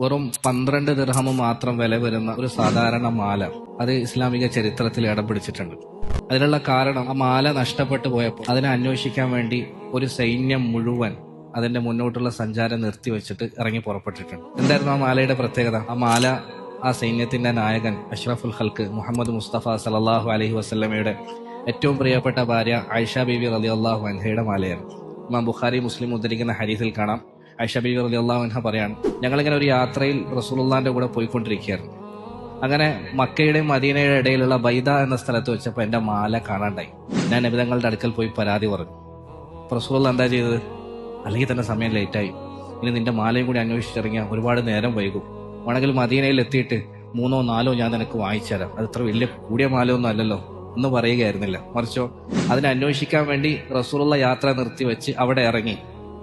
വെറും 12 ദിർഹം മാത്രം വില വരുന്ന ഒരു സാധാരണ മാല അത് ഇസ്ലാമിക ചരിത്രത്തിൽ ഇടം പിടിച്ചിട്ടുണ്ട്. അതിനുള്ള കാരണം ആ മാല നഷ്ടപ്പെട്ടു പോയപ്പോൾ അതിനെ അന്വേഷിക്കാൻ വേണ്ടി ഒരു സൈന്യം മുഴുവൻ അതിന്റെ മുന്നോട്ടുള്ള സഞ്ചാരം നിർത്തിവെച്ചിട്ട് ഇറങ്ങി പുറപ്പെട്ടിട്ടുണ്ട്. എന്തായിരുന്നു ആ മാലയുടെ പ്രത്യേകത? ആ മാല ആ സൈന്യത്തിന്റെ നായകൻ അഷ്റഫുൽ ഖൽക്ക് മുഹമ്മദ് മുസ്തഫ സല്ലല്ലാഹു അലൈഹി വസല്ലമയുടെ ഏറ്റവും പ്രിയപ്പെട്ട ഭാര്യ ആയിഷ ബീവി റളിയല്ലാഹു അൻഹയുടെ മാലയാണ്. ഇമാം ബുഖാരി മുസ്ലിം ഉദ്ധരിക്കുന്ന ഹദീസിൽ കാണാം, ആയിഷ ബീവി റളിയല്ലാഹു അൻഹ പറയാണ്, ഞങ്ങളിങ്ങനെ ഒരു യാത്രയിൽ റസൂലുള്ളാഹിന്റെ കൂടെ പോയിക്കൊണ്ടിരിക്കുകയായിരുന്നു. അങ്ങനെ മക്കയുടെയും മദീനയുടെ ഇടയിലുള്ള ബൈദ എന്ന സ്ഥലത്ത് വെച്ചപ്പോൾ എന്റെ മാല കാണാണ്ടായി. ഞാൻ നബി തങ്ങളുടെ അടുക്കൽ പോയി പരാതി പറഞ്ഞു. റസൂലുള്ളാഹി എന്താ ചെയ്തത്? അല്ലെങ്കിൽ തന്നെ സമയം ലേറ്റായി, ഇനി നിന്റെ മാലയും കൂടി അന്വേഷിച്ചിറങ്ങിയാൽ ഒരുപാട് നേരം വൈകും, വേണമെങ്കിൽ മദീനയിൽ എത്തിയിട്ട് 3 or 4 ഞാൻ നിനക്ക് വാങ്ങിച്ചു തരാം, അത് ഇത്ര വലിയ കൂടിയ മാലയൊന്നും അല്ലല്ലോ എന്ന് പറയുകയായിരുന്നില്ല. മറിച്ചോ അതിനെ അന്വേഷിക്കാൻ വേണ്ടി റസൂലുള്ളാഹി യാത്ര നിർത്തിവെച്ച് അവിടെ ഇറങ്ങി.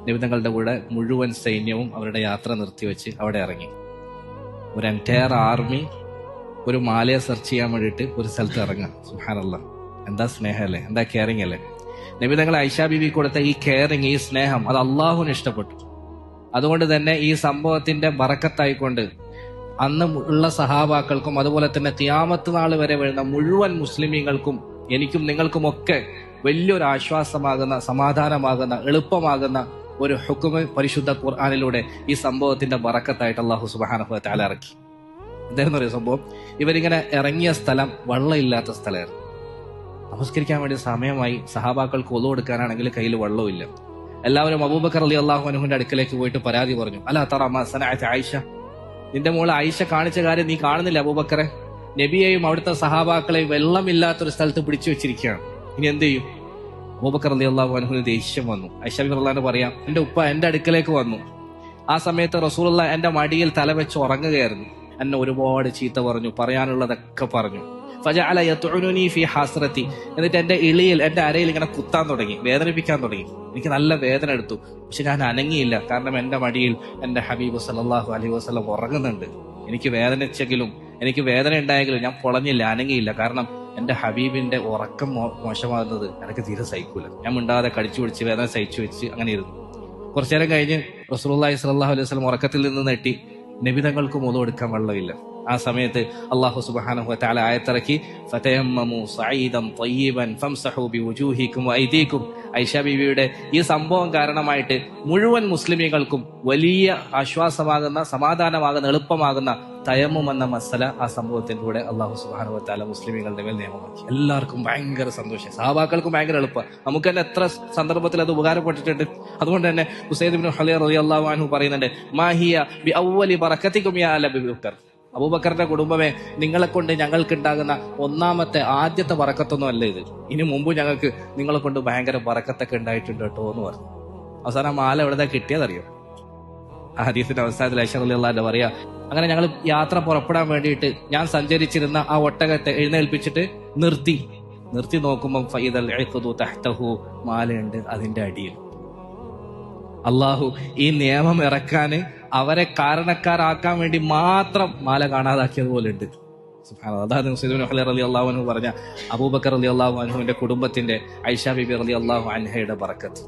നബി തങ്ങളുടെ കൂടെ മുഴുവൻ സൈന്യവും അവരുടെ യാത്ര നിർത്തിവെച്ച് അവിടെ ഇറങ്ങി. ഒരു എൻറ്റയർ ആർമി ഒരു മാലയെ സെർച്ച് ചെയ്യാൻ വേണ്ടിയിട്ട് ഒരു സ്ഥലത്ത് ഇറങ്ങുക. സുബ്ഹാനല്ലാഹ്, എന്താ സ്നേഹമല്ലേ, എന്താ കെയറിങ് അല്ലേ. നബി തങ്ങൾ ആയിഷ ബീവി കൊടുത്ത ഈ കെയറിങ്, ഈ സ്നേഹം അത് അള്ളാഹുവിന് ഇഷ്ടപ്പെട്ടു. അതുകൊണ്ട് തന്നെ ഈ സംഭവത്തിന്റെ ബറക്കത്തായിക്കൊണ്ട് അന്ന് ഉള്ള സഹാബാക്കൾക്കും അതുപോലെ തന്നെ ഖിയാമത്ത് നാൾ വരെ വരുന്ന മുഴുവൻ മുസ്ലിമീങ്ങൾക്കും എനിക്കും നിങ്ങൾക്കുമൊക്കെ വലിയൊരു ആശ്വാസമാകുന്ന, സമാധാനമാകുന്ന, എളുപ്പമാകുന്ന ഒരു ഹുക്മ് പരിശുദ്ധ ഖുർആനിലൂടെ ഈ സംഭവത്തിന്റെ ബറക്കത്തായിട്ട് അല്ലാഹു സുബ്ഹാനഹു വ തആല ഇറക്കി. എന്തായിരുന്നു ഒരു സംഭവം? ഇവരിങ്ങനെ ഇറങ്ങിയ സ്ഥലം വെള്ളമില്ലാത്ത സ്ഥലമായിരുന്നു. നമസ്കരിക്കാൻ വേണ്ടി സമയമായി, സഹാബാക്കൾക്ക് ഒളു കൊടുക്കാനാണെങ്കിൽ കയ്യിൽ വെള്ളമില്ല. എല്ലാവരും അബൂബക്കർ റളിയല്ലാഹു അൻഹുവിന്റെ അടുക്കലേക്ക് പോയിട്ട് പരാതി പറഞ്ഞു. അലാ തറ മാ സനഅത ആയിഷ, നിന്റെ മോള് ആയിഷ കാണിച്ച കാര്യം നീ കാണുന്നില്ല അബൂബക്കറെ? നബിയെയും അവിടുത്തെ സഹാബാക്കളെയും വെള്ളമില്ലാത്തൊരു സ്ഥലത്ത് പിടിച്ചു വെച്ചിരിക്കുകയാണ്, ഇനി എന്ത് ചെയ്യും? അബൂബക്കർ റളിയല്ലാഹു അൻഹുവിന് ദേഷ്യം വന്നു. ആയിഷ റളിയല്ലാഹു പറയാം, എന്റെ ഉപ്പ എന്റെ അടുക്കലേക്ക് വന്നു. ആ സമയത്ത് റസൂലുള്ളാഹി എന്റെ മടിയിൽ തല വെച്ച് ഉറങ്ങുകയായിരുന്നു. എന്നെ ഒരുപാട് ചീത്ത പറഞ്ഞു, പറയാനുള്ളതൊക്കെ പറഞ്ഞു. ഫജഅല യത്ഉനുനി ഫീ ഹാസ്റതി, എന്നിട്ട് എന്റെ ഇളിയിൽ, എന്റെ അരയിൽ ഇങ്ങനെ കുത്താൻ തുടങ്ങി, വേദനിപ്പിക്കാൻ തുടങ്ങി. എനിക്ക് നല്ല വേദന എടുത്തു, പക്ഷെ ഞാൻ അനങ്ങിയില്ല. കാരണം എന്റെ മടിയിൽ എന്റെ ഹബീബ് സല്ലല്ലാഹു അലൈഹി വസല്ലം ഉറങ്ങുന്നുണ്ട്. എനിക്ക് വേദനിച്ചെങ്കിലും, എനിക്ക് വേദന ഉണ്ടായെങ്കിലും ഞാൻ പൊളഞ്ഞില്ല, അനങ്ങിയില്ല. കാരണം എന്റെ ഹബീബിന്റെ ഉറക്കം മോശമാകുന്നത് എനിക്ക് തീരെ സഹിക്കൂല. ഞാൻ മിണ്ടാതെ കടിച്ചു പിടിച്ച് വേദന സഹിച്ചു വെച്ച് അങ്ങനെ ഇരുന്നു. കുറച്ചു നേരം കഴിഞ്ഞ് റസൂലുള്ളാഹി സ്വല്ലല്ലാഹു അലൈഹി വസല്ലം ഉറക്കത്തിൽ നിന്ന് നെട്ടി. നബി തങ്ങൾക്ക് ഒളു എടുക്കാൻ വെള്ളമില്ല. ആ സമയത്ത് അല്ലാഹു സുബ്ഹാനഹു വ തആല ആയത്തിറക്കി, ഫതയമ്മമു സഈദൻ ത്വയ്യിബൻ ഫംസഹു ബിവുജൂഹിക്കും വഅയ്ദീക്കും. ആയിഷ ബീവിയുടെ ഈ സംഭവം കാരണമായിട്ട് മുഴുവൻ മുസ്ലിമീങ്ങൾക്കും വലിയ ആശ്വാസമാകുന്ന, സമാധാനമാകുന്ന, എളുപ്പമാകുന്ന തയമ്മും എന്ന മസല ആ സംഭവത്തിലൂടെ അല്ലാഹു സുബ്ഹാനഹു വ തആല മുസ്ലിമീങ്ങളുടെ മേൽ നിയമമാക്കി. എല്ലാവർക്കും ഭയങ്കര സന്തോഷം, സഹാബാക്കൾക്കും ഭയങ്കര എളുപ്പം. നമുക്ക് തന്നെ എത്ര സന്ദർഭത്തിൽ അത് ഉപകാരപ്പെട്ടിട്ടുണ്ട്. അതുകൊണ്ട് തന്നെ ഉസൈദ് ഇബ്നു ഹുലൈർ റളിയല്ലാഹു അൻഹു പറയുന്നുണ്ട്, മാഹിയ ബി അവ്വലി ബറകതികും യാ അല അബൂബക്കർ, അബൂബക്കറിന്റെ കുടുംബമേ, നിങ്ങളെ കൊണ്ട് ഞങ്ങൾക്ക് ഉണ്ടാകുന്ന ആദ്യത്തെ ബറക്കത്തൊന്നും അല്ല ഇത്. ഇനി മുമ്പ് ഞങ്ങൾക്ക് നിങ്ങളെ കൊണ്ട് ഭയങ്കര ബറക്കത്തൊക്കെ ഉണ്ടായിട്ടുണ്ട് കേട്ടോ എന്ന് പറഞ്ഞു. അവസാനം മാല എവിടെ കിട്ടിയതറിയോ? ആ ഹദീസിന്റെ അവസാനത്തിൽ ആയിഷ റളിയല്ലാഹു അൻഹ പറയാ, അങ്ങനെ ഞങ്ങൾ യാത്ര പുറപ്പെടാൻ വേണ്ടിയിട്ട് ഞാൻ സഞ്ചരിച്ചിരുന്ന ആ ഒട്ടകത്തെ എഴുന്നേൽപ്പിച്ചിട്ട് നിർത്തി നോക്കുമ്പോൾ ഫൈദൽ ഇഖ്ദു തഹ്തഹു, മാലയുണ്ട് അതിന്റെ അടിയിൽ. അള്ളാഹു ഈ നിയമം ഇറക്കാന് അവരെ കാരണക്കാരാക്കാൻ വേണ്ടി മാത്രം മാല കാണാതാക്കിയതുപോലെ ഉണ്ട്. സുബ്ഹാനല്ലാഹ്. അതാണ് ഉസൈദ് ഇബ്നു ഹുലൈർ റളിയല്ലാഹു അൻഹു പറഞ്ഞ അബൂബക്കർ റളിയല്ലാഹു അൻഹുവിന്റെ കുടുംബത്തിന്റെ ആയിഷ ബീബി റളിയല്ലാഹു അൻഹയുടെ ബറക്കത്ത്.